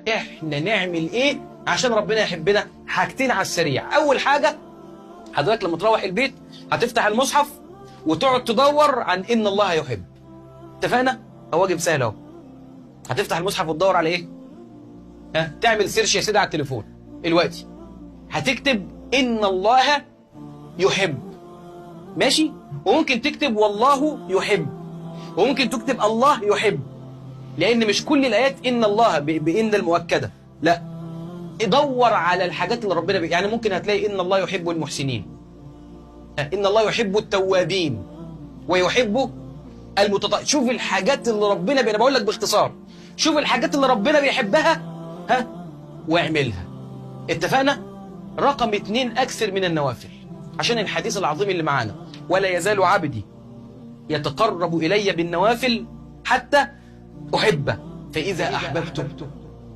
احنا نعمل ايه عشان ربنا يحبنا؟ حاجتين على السريع. اول حاجه، حضرتك لما تروح البيت هتفتح المصحف وتقعد تدور عن ان الله يحب. اتفقنا؟ هو واجب سهل اهو. هتفتح المصحف وتدور على ايه؟ تعمل سيرش يا سيدي على التليفون دلوقتي، هتكتب ان الله يحب، ماشي؟ وممكن تكتب والله يحب، وممكن تكتب الله يحب، لان مش كل الايات ان الله بان المؤكده، لا، دور على الحاجات اللي ربنا يعني ممكن هتلاقي ان الله يحب المحسنين، ان الله يحب التوابين ويحب شوف الحاجات اللي ربنا انا بقول لك باختصار، شوف الحاجات اللي ربنا بيحبها واعملها. اتفقنا؟ رقم 2، اكثر من النوافل، عشان الحديث العظيم اللي معانا، ولا يزال عبدي يتقرب الي بالنوافل حتى احبه فاذا احببته